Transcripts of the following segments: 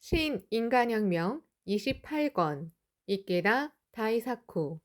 신인간혁명 28권 이케다 다이사쿠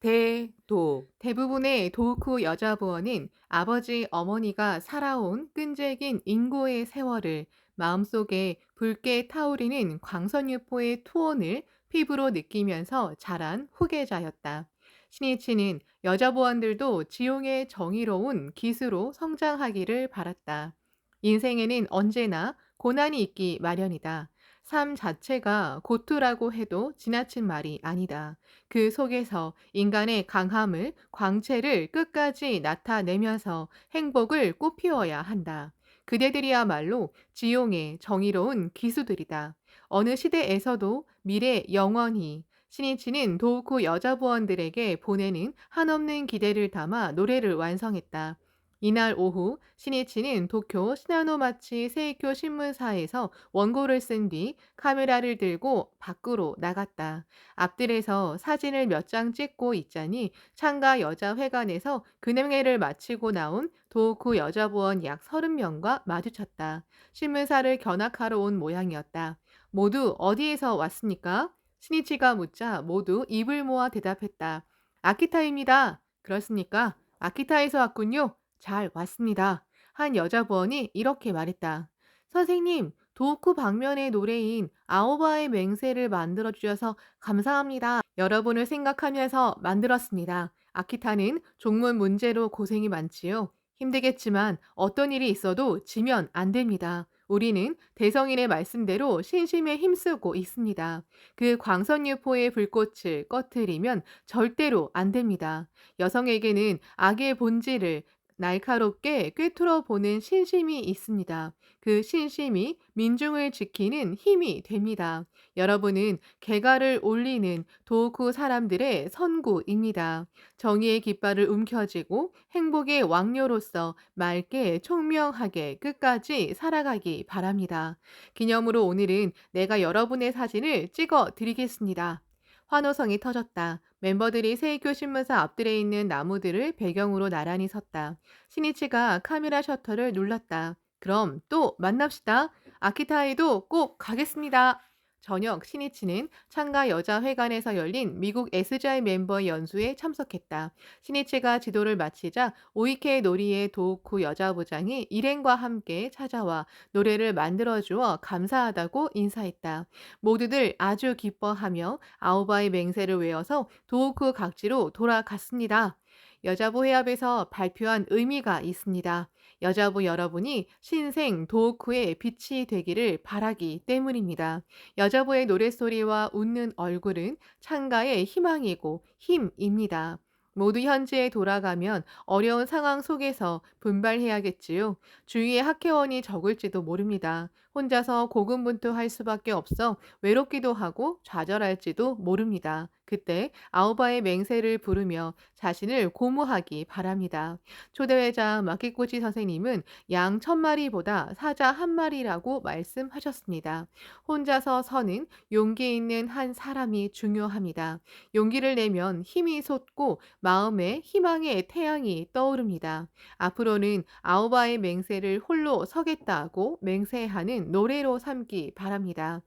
대도 대부분의 도쿠 여자부원은 아버지 어머니가 살아온 끈질긴 인고의 세월을 마음속에 붉게 타오르는 광선유포의 투혼을 피부로 느끼면서 자란 후계자였다. 신이치는 여자부원들도 지용의 정의로운 기수로 성장하기를 바랐다. 인생에는 언제나 고난이 있기 마련이다. 삶 자체가 고투라고 해도 지나친 말이 아니다. 그 속에서 인간의 강함을, 광채를 끝까지 나타내면서 행복을 꽃피워야 한다. 그대들이야말로 지용의 정의로운 기수들이다. 어느 시대에서도 미래 영원히 신이치는 도우쿠 여자부원들에게 보내는 한없는 기대를 담아 노래를 완성했다. 이날 오후 신이치는 도쿄 시나노마치 세이쿄 신문사에서 원고를 쓴 뒤 카메라를 들고 밖으로 나갔다. 앞뜰에서 사진을 몇 장 찍고 있자니 창가 여자회관에서 근행회를 마치고 나온 도호쿠 여자부원 약 30명과 마주쳤다. 신문사를 견학하러 온 모양이었다. 모두 어디에서 왔습니까? 신이치가 묻자 모두 입을 모아 대답했다. 아키타입니다. 그렇습니까? 아키타에서 왔군요. 잘 왔습니다. 한 여자부원이 이렇게 말했다. 선생님, 도쿠 방면의 노래인 아오바의 맹세를 만들어주셔서 감사합니다. 여러분을 생각하면서 만들었습니다. 아키타는 종문 문제로 고생이 많지요. 힘들겠지만 어떤 일이 있어도 지면 안 됩니다. 우리는 대성인의 말씀대로 신심에 힘쓰고 있습니다. 그 광선유포의 불꽃을 꺼트리면 절대로 안 됩니다. 여성에게는 악의 본질을 날카롭게 꿰뚫어 보는 신심이 있습니다. 그 신심이 민중을 지키는 힘이 됩니다. 여러분은 개가를 올리는 도구 사람들의 선구입니다. 정의의 깃발을 움켜쥐고 행복의 왕녀로서 맑게 총명하게 끝까지 살아가기 바랍니다. 기념으로 오늘은 내가 여러분의 사진을 찍어 드리겠습니다. 환호성이 터졌다. 멤버들이 세이쿄 신문사 앞뜰에 있는 나무들을 배경으로 나란히 섰다. 신이치가 카메라 셔터를 눌렀다. 그럼 또 만납시다. 아키타에도 꼭 가겠습니다. 저녁 신이치는 창가 여자회관에서 열린 미국 SGI 멤버의 연수에 참석했다. 신이치가 지도를 마치자 오이케 노리의 도우쿠 여자부장이 일행과 함께 찾아와 노래를 만들어주어 감사하다고 인사했다. 모두들 아주 기뻐하며 아오바의 맹세를 외워서 도우쿠 각지로 돌아갔습니다. 여자부 회합에서 발표한 의미가 있습니다. 여자부 여러분이 신생 도우쿠의 빛이 되기를 바라기 때문입니다. 여자부의 노랫소리와 웃는 얼굴은 창가의 희망이고 힘입니다. 모두 현지에 돌아가면 어려운 상황 속에서 분발해야겠지요. 주위에 학회원이 적을지도 모릅니다. 혼자서 고군분투할 수밖에 없어 외롭기도 하고 좌절할지도 모릅니다. 그때 아오바의 맹세를 부르며 자신을 고무하기 바랍니다. 초대회장 마키코치 선생님은 양 1000마리보다 사자 1마리라고 말씀하셨습니다. 혼자서 서는 용기 있는 한 사람이 중요합니다. 용기를 내면 힘이 솟고 마음에 희망의 태양이 떠오릅니다. 앞으로는 아오바의 맹세를 홀로 서겠다고 맹세하는 노래로 삼기 바랍니다.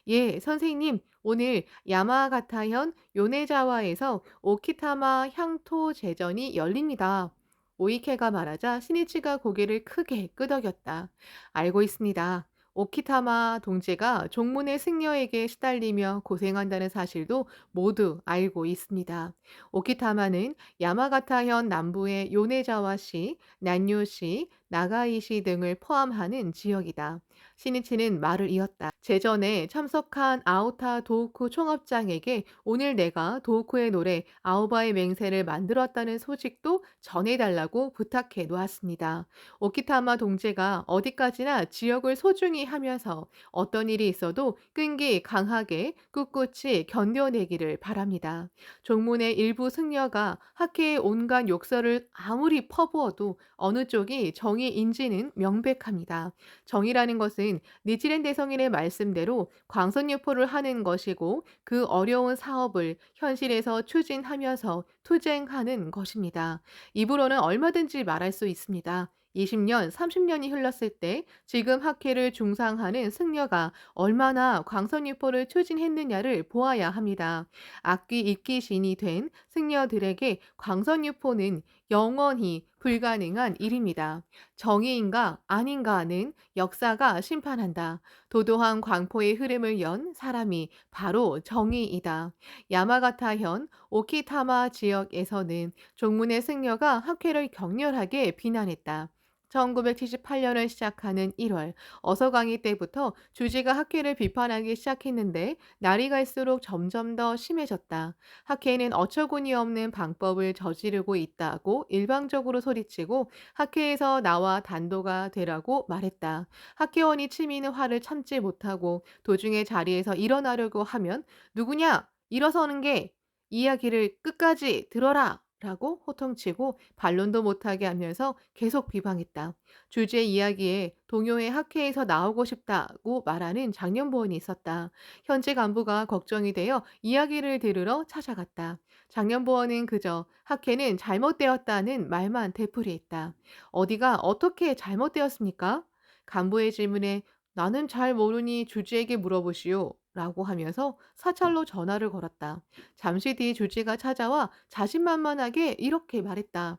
예, 선생님, 오늘 야마가타현 요네자와에서 오키타마 향토 제전이 열립니다. 오이케가 말하자 신이치가 고개를 크게 끄덕였다. 알고 있습니다. 오키타마 동지가 종문의 승려에게 시달리며 고생한다는 사실도 모두 알고 있습니다. 오키타마는 야마가타현 남부의 요네자와시, 난요시, 나가이시 등을 포함하는 지역이다. 신이치는 말을 이었다. 제전에 참석한 아오타 도우쿠 총업장에게 오늘 내가 도우쿠의 노래 아오바의 맹세를 만들었다는 소식도 전해달라고 부탁해 놓았습니다. 오키타마 동지가 어디까지나 지역을 소중히 하면서 어떤 일이 있어도 끈기 강하게 꿋꿋이 견뎌내기를 바랍니다. 종문의 일부 승려가 학회의 온갖 욕설을 아무리 퍼부어도 어느 쪽이 정의인지는 명백합니다. 정의라는 것은 니지렌 대성인의 말씀대로 광선유포를 하는 것이고 그 어려운 사업을 현실에서 추진하면서 투쟁하는 것입니다. 입으로는 얼마든지 말할 수 있습니다. 20년, 30년이 흘렀을 때 지금 학회를 중상하는 승려가 얼마나 광선유포를 추진했느냐를 보아야 합니다. 악기 입기 신이 된 승려들에게 광선유포는 영원히 불가능한 일입니다. 정의인가 아닌가는 역사가 심판한다. 도도한 광포의 흐름을 연 사람이 바로 정의이다. 야마가타현 오키타마 지역에서는 종문의 승려가 학회를 격렬하게 비난했다. 1978년을 시작하는 1월, 어서강이 때부터 주지가 학회를 비판하기 시작했는데 날이 갈수록 점점 더 심해졌다. 학회는 어처구니 없는 방법을 저지르고 있다고 일방적으로 소리치고 학회에서 나와 단도가 되라고 말했다. 학회원이 치미는 화를 참지 못하고 도중에 자리에서 일어나려고 하면 누구냐? 일어서는 게 이야기를 끝까지 들어라! 라고 호통치고 반론도 못하게 하면서 계속 비방했다. 주지의 이야기에 동요회 학회에서 나오고 싶다고 말하는 장년보원이 있었다. 현재 간부가 걱정이 되어 이야기를 들으러 찾아갔다. 장년보원은 그저 학회는 잘못되었다는 말만 되풀이했다. 어디가 어떻게 잘못되었습니까? 간부의 질문에 나는 잘 모르니 주지에게 물어보시오. 라고 하면서 사찰로 전화를 걸었다. 잠시 뒤 주지가 찾아와 자신만만하게 이렇게 말했다.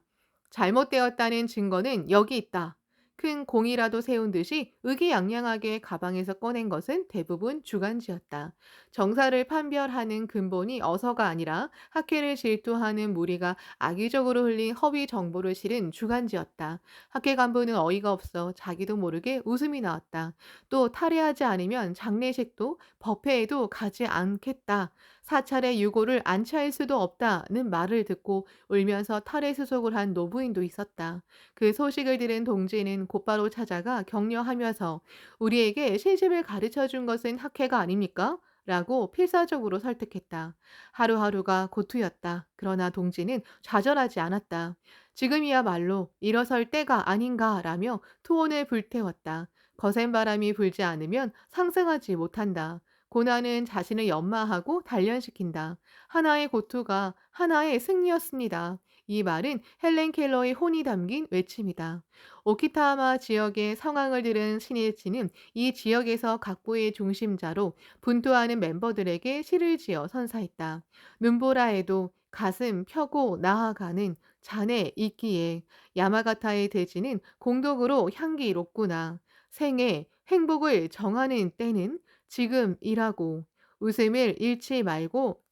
잘못되었다는 증거는 여기 있다. 큰 공이라도 세운 듯이 의기양양하게 가방에서 꺼낸 것은 대부분 주간지였다. 정사를 판별하는 근본이 어서가 아니라 학회를 질투하는 무리가 악의적으로 흘린 허위 정보를 실은 주간지였다. 학회 간부는 어이가 없어 자기도 모르게 웃음이 나왔다. 또 탈의하지 않으면 장례식도 법회에도 가지 않겠다. 사찰의 유고를 안치할 수도 없다는 말을 듣고 울면서 탈의 수속을 한 노부인도 있었다. 그 소식을 들은 동지는 곧바로 찾아가 격려하면서 우리에게 신심을 가르쳐 준 것은 학회가 아닙니까? 라고 필사적으로 설득했다. 하루하루가 고투였다. 그러나 동지는 좌절하지 않았다. 지금이야말로 일어설 때가 아닌가라며 투혼을 불태웠다. 거센 바람이 불지 않으면 상승하지 못한다. 고난은 자신을 연마하고 단련시킨다. 하나의 고투가 하나의 승리였습니다. 이 말은 헬렌 켈러의 혼이 담긴 외침이다. 오키타마 지역의 상황을 들은 시니치는 이 지역에서 각부의 중심자로 분투하는 멤버들에게 시를 지어 선사했다. 눈보라 해도 가슴 펴고 나아가는 자네 있기에 야마가타의 대지는 공덕으로 향기롭구나. 생애, 행복을 정하는 때는 지금이라고. 웃음을 잃지 말고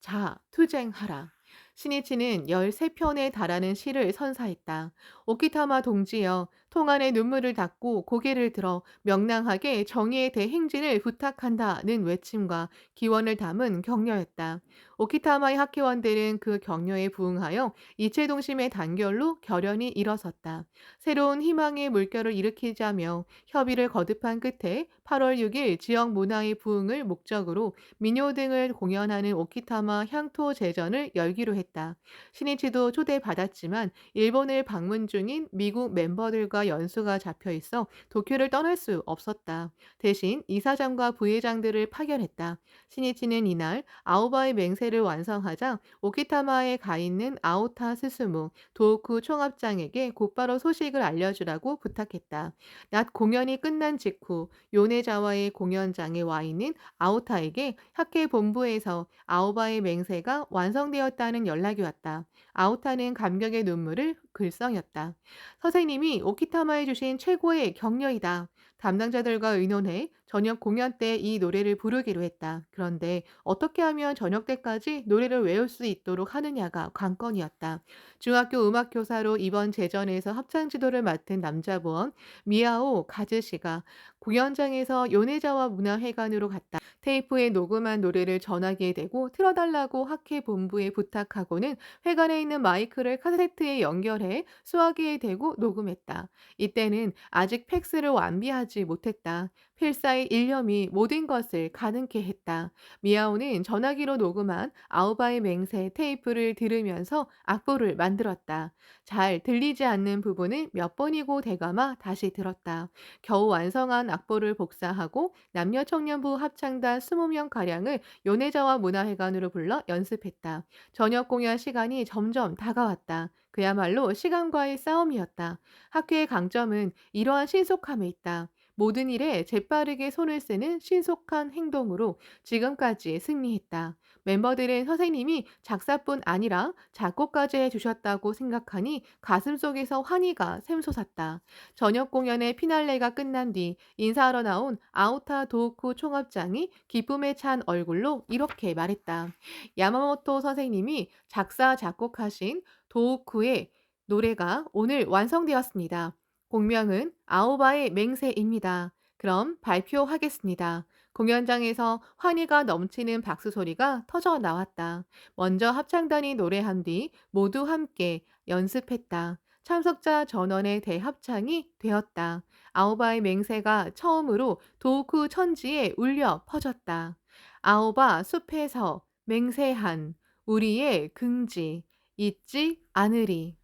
투쟁하라. 시니치는 13편에 달하는 시를 선사했다. 오키타마 동지여, 통안에 눈물을 닦고 고개를 들어 명랑하게 정의의 대행진을 부탁한다는 외침과 기원을 담은 격려였다. 오키타마의 학회원들은 그 격려에 부응하여 이체동심의 단결로 결연히 일어섰다. 새로운 희망의 물결을 일으키자며 협의를 거듭한 끝에 8월 6일 지역 문화의 부흥을 목적으로 민요 등을 공연하는 오키타마 향토 제전을 열기로 했다. 시니치도 초대받았지만 일본을 방문 중인 미국 멤버들과 연수가 잡혀 있어 도쿄를 떠날 수 없었다. 대신 이사장과 부회장들을 파견했다. 시니치는 이날 아오바의 맹세를 완성하자 오키타마에 가 있는 아오타 스스무 도호쿠 총합장에게 곧바로 소식을 알려주라고 부탁했다. 낮 공연이 끝난 직후 요네자와의 공연장에 와 있는 아오타에게 학회 본부에서 아오바의 맹세가 완성되었다는 연락이 왔다. 아오타는 감격의 눈물을 글썽였다. 선생님이 오키타마에 주신 최고의 격려이다. 담당자들과 의논해 저녁 공연 때 이 노래를 부르기로 했다. 그런데 어떻게 하면 저녁 때까지 노래를 외울 수 있도록 하느냐가 관건이었다. 중학교 음악교사로 이번 제전에서 합창 지도를 맡은 남자부원 미야오 가즈씨가 공연장에서 요네자와 문화회관으로 갔다. 테이프에 녹음한 노래를 전화기에 대고 틀어달라고 학회 본부에 부탁하고는 회관에 있는 마이크를 카세트에 연결해 수화기에 대고 녹음했다. 이때는 아직 팩스를 완비하지 못했다. 필사의 일념이 모든 것을 가능케 했다. 미야오는 전화기로 녹음한 아우바의 맹세 테이프를 들으면서 악보를 만들었다. 잘 들리지 않는 부분을 몇 번이고 되감아 다시 들었다. 겨우 완성한 악보를 복사하고 남녀 청년부 합창단 20명가량을 요네자와 문화회관으로 불러 연습했다. 저녁 공연 시간이 점점 다가왔다. 그야말로 시간과의 싸움이었다. 학회의 강점은 이러한 신속함에 있다. 모든 일에 재빠르게 손을 쓰는 신속한 행동으로 지금까지 승리했다. 멤버들은 선생님이 작사뿐 아니라 작곡까지 해주셨다고 생각하니 가슴속에서 환희가 샘솟았다. 저녁 공연의 피날레가 끝난 뒤 인사하러 나온 아오타 도우쿠 총업장이 기쁨에 찬 얼굴로 이렇게 말했다. 야마모토 선생님이 작사, 작곡하신 도우쿠의 노래가 오늘 완성되었습니다. 공명은 아오바의 맹세입니다. 그럼 발표하겠습니다. 공연장에서 환희가 넘치는 박수 소리가 터져 나왔다. 먼저 합창단이 노래한 뒤 모두 함께 연습했다. 참석자 전원의 대합창이 되었다. 아오바의 맹세가 처음으로 도쿠 천지에 울려 퍼졌다. 아오바 숲에서 맹세한 우리의 긍지 잊지 않으리.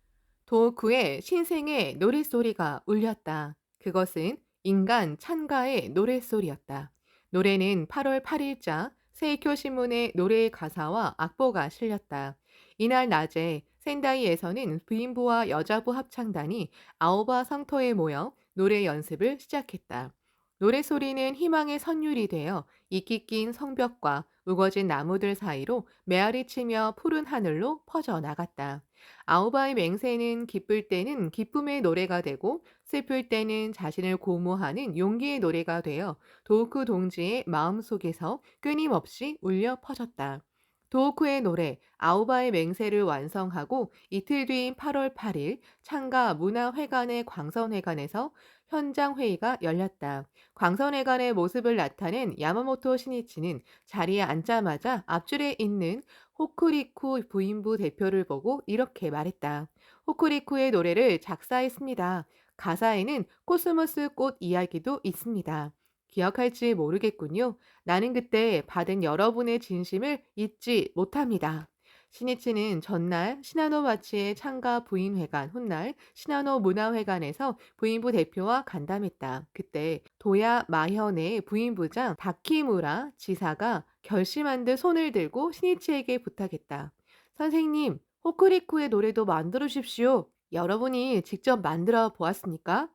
도쿠의 신생의 노랫소리가 울렸다. 그것은 인간 찬가의 노랫소리였다. 노래는 8월 8일자 세이쿄 신문의 노래의 가사와 악보가 실렸다. 이날 낮에 센다이에서는 부인부와 여자부 합창단이 아오바 성터에 모여 노래 연습을 시작했다. 노래소리는 희망의 선율이 되어 이끼 낀 성벽과 우거진 나무들 사이로 메아리 치며 푸른 하늘로 퍼져 나갔다. 아오바의 맹세는 기쁠 때는 기쁨의 노래가 되고 슬플 때는 자신을 고무하는 용기의 노래가 되어 도우쿠 동지의 마음속에서 끊임없이 울려 퍼졌다. 도우쿠의 노래 아오바의 맹세를 완성하고 이틀 뒤인 8월 8일 창가 문화회관의 광선회관에서 현장 회의가 열렸다. 광선회관의 모습을 나타낸 야마모토 신이치는 자리에 앉자마자 앞줄에 있는 호쿠리쿠 부인부 대표를 보고 이렇게 말했다. 호쿠리쿠의 노래를 작사했습니다. 가사에는 코스모스 꽃 이야기도 있습니다. 기억할지 모르겠군요. 나는 그때 받은 여러분의 진심을 잊지 못합니다. 신이치는 전날 시나노 마치의 창가 부인회관 훗날 시나노 문화회관에서 부인부 대표와 간담했다. 그때 도야 마현의 부인부장 다키무라 지사가 결심한 듯 손을 들고 신이치에게 부탁했다. 선생님, 호쿠리쿠의 노래도 만들어 주십시오. 여러분이 직접 만들어 보았습니까?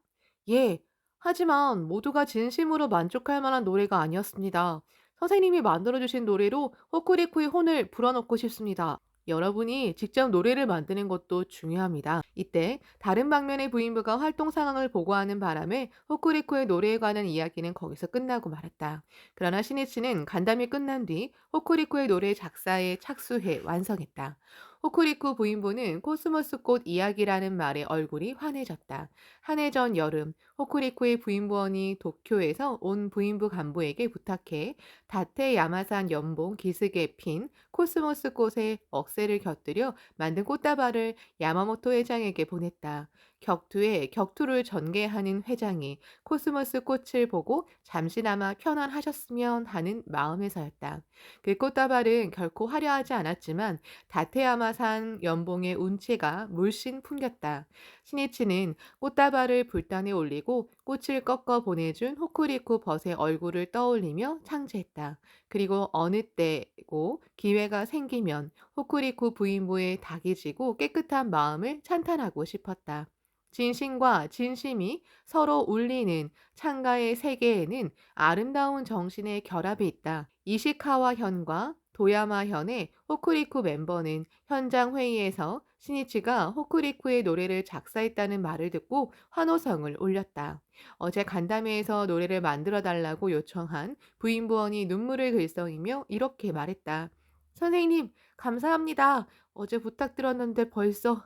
예. 하지만 모두가 진심으로 만족할 만한 노래가 아니었습니다. 선생님이 만들어주신 노래로 호쿠리쿠의 혼을 불어넣고 싶습니다. 여러분이 직접 노래를 만드는 것도 중요합니다. 이때 다른 방면의 부인부가 활동 상황을 보고하는 바람에 호쿠리쿠의 노래에 관한 이야기는 거기서 끝나고 말았다. 그러나 신이치는 간담이 끝난 뒤 호쿠리쿠의 노래 작사에 착수해 완성했다. 호쿠리쿠 부인부는 코스모스 꽃 이야기라는 말에 얼굴이 환해졌다. 한 해 전 여름 호쿠리쿠의 부인부원이 도쿄에서 온 부인부 간부에게 부탁해 다테 야마산 연봉 기슭에 핀 코스모스 꽃에 억새를 곁들여 만든 꽃다발을 야마모토 회장에게 보냈다. 격투에 격투를 전개하는 회장이 코스모스 꽃을 보고 잠시나마 편안하셨으면 하는 마음에서였다. 그 꽃다발은 결코 화려하지 않았지만 다테야마산 연봉의 운치가 물씬 풍겼다. 신이치는 꽃다발을 불단에 올리고 꽃을 꺾어 보내준 호쿠리쿠 벗의 얼굴을 떠올리며 창제했다. 그리고 어느 때고 기회가 생기면 호쿠리쿠 부인부의 닭이 지고 깨끗한 마음을 찬탄하고 싶었다. 진심과 진심이 서로 울리는 창가의 세계에는 아름다운 정신의 결합이 있다. 이시카와 현과 도야마 현의 호쿠리쿠 멤버는 현장 회의에서 신이치가 호쿠리쿠의 노래를 작사했다는 말을 듣고 환호성을 올렸다. 어제 간담회에서 노래를 만들어 달라고 요청한 부인부원이 눈물을 글썽이며 이렇게 말했다. 선생님, 감사합니다. 어제 부탁드렸는데 벌써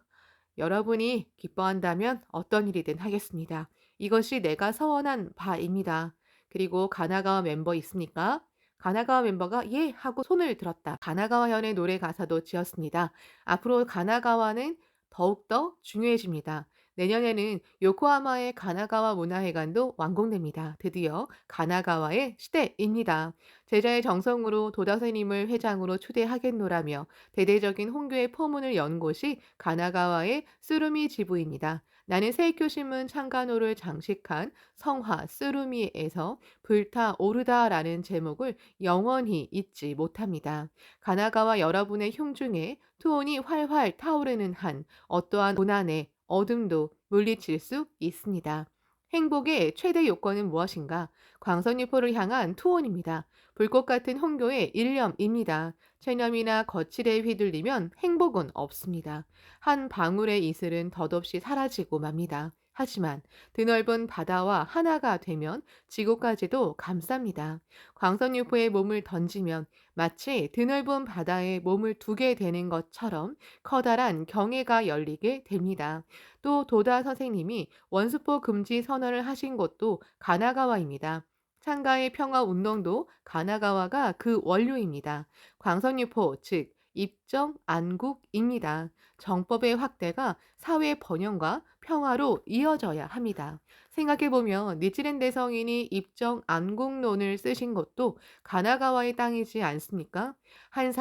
여러분이 기뻐한다면 어떤 일이든 하겠습니다. 이것이 내가 서원한 바입니다. 그리고 가나가와 멤버 있습니까? 가나가와 멤버가 예 하고 손을 들었다. 가나가와 현의 노래 가사도 지었습니다. 앞으로 가나가와는 더욱더 중요해집니다. 내년에는 요코하마의 가나가와 문화회관도 완공됩니다. 드디어 가나가와의 시대입니다. 제자의 정성으로 도다스님을 회장으로 초대하겠노라며 대대적인 홍교의 포문을 연 곳이 가나가와의 쓰루미 지부입니다. 나는 세이쿄 신문 창간호를 장식한 성화 쓰루미에서 불타오르다라는 제목을 영원히 잊지 못합니다. 가나가와 여러분의 흉중에 투혼이 활활 타오르는 한 어떠한 고난의 어둠도 물리칠 수 있습니다. 행복의 최대 요건은 무엇인가? 광선유포를 향한 투혼입니다. 불꽃 같은 홍교의 일념입니다. 체념이나 거칠에 휘둘리면 행복은 없습니다. 한 방울의 이슬은 덧없이 사라지고 맙니다. 하지만 드넓은 바다와 하나가 되면 지구까지도 감쌉니다. 광선유포에 몸을 던지면 마치 드넓은 바다에 몸을 두게 되는 것처럼 커다란 경해가 열리게 됩니다. 또 도다 선생님이 원수포 금지 선언을 하신 곳도 가나가와입니다. 상가의 평화 운동도 가나가와가 그 원료입니다. 광선유포, 즉 입정 안국입니다. 정법의 확대가 사회 번영과 평화로 이어져야 합니다. 생각해보면 니치렌 대성인이 입정 안국론을 쓰신 것도 가나가와의 땅이지 않습니까? 한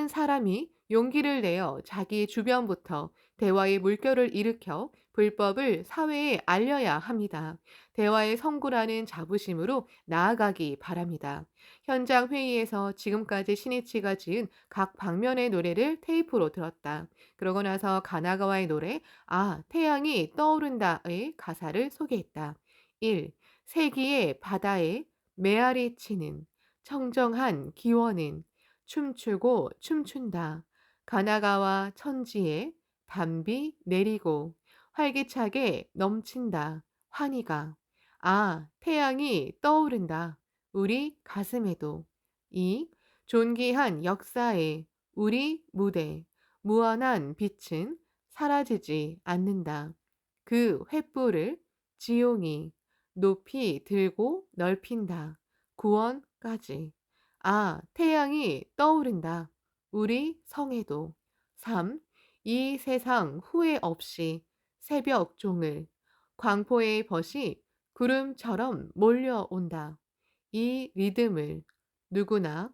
사람이 용기를 내어 자기 주변부터 대화의 물결을 일으켜 불법을 사회에 알려야 합니다. 대화의 성구라는 자부심으로 나아가기 바랍니다. 현장 회의에서 지금까지 신이치가 지은 각 방면의 노래를 테이프로 들었다. 그러고 나서 가나가와의 노래 아 태양이 떠오른다의 가사를 소개했다. 1. 세기의 바다에 메아리 치는 청정한 기원은 춤추고 춤춘다. 가나가와 천지에 담비 내리고 활기차게 넘친다. 환희가 아 태양이 떠오른다. 우리 가슴에도. 2. 존귀한 역사에 우리 무대 무한한 빛은 사라지지 않는다. 그 횃불을 지용이 높이 들고 넓힌다. 구원까지. 아, 태양이 떠오른다. 우리 성에도. 3. 이 세상 후회 없이 새벽 종을 광포의 벗이 구름처럼 몰려온다. 이 리듬을 누구나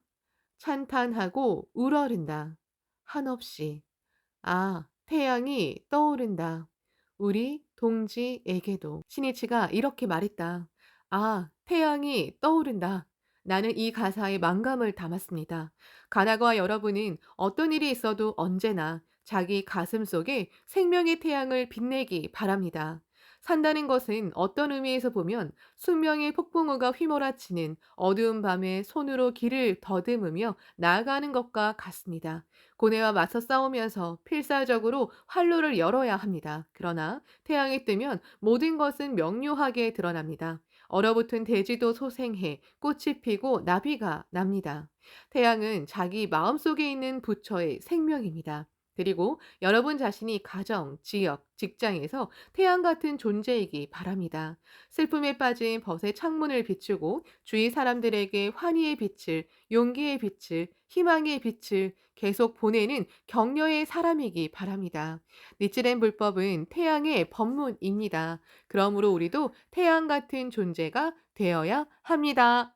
찬탄하고 우러른다. 한없이. 아, 태양이 떠오른다. 우리 동지에게도. 신이치가 이렇게 말했다. 아, 태양이 떠오른다. 나는 이 가사에 만감을 담았습니다. 가나과 여러분은 어떤 일이 있어도 언제나 자기 가슴 속에 생명의 태양을 빛내기 바랍니다. 산다는 것은 어떤 의미에서 보면 숙명의 폭풍우가 휘몰아치는 어두운 밤에 손으로 길을 더듬으며 나아가는 것과 같습니다. 고뇌와 맞서 싸우면서 필사적으로 활로를 열어야 합니다. 그러나 태양이 뜨면 모든 것은 명료하게 드러납니다. 얼어붙은 대지도 소생해 꽃이 피고 나비가 납니다. 태양은 자기 마음속에 있는 부처의 생명입니다. 그리고 여러분 자신이 가정, 지역, 직장에서 태양 같은 존재이기 바랍니다. 슬픔에 빠진 벗의 창문을 비추고 주위 사람들에게 환희의 빛을, 용기의 빛을, 희망의 빛을 계속 보내는 격려의 사람이기 바랍니다. 니치렌 불법은 태양의 법문입니다. 그러므로 우리도 태양 같은 존재가 되어야 합니다.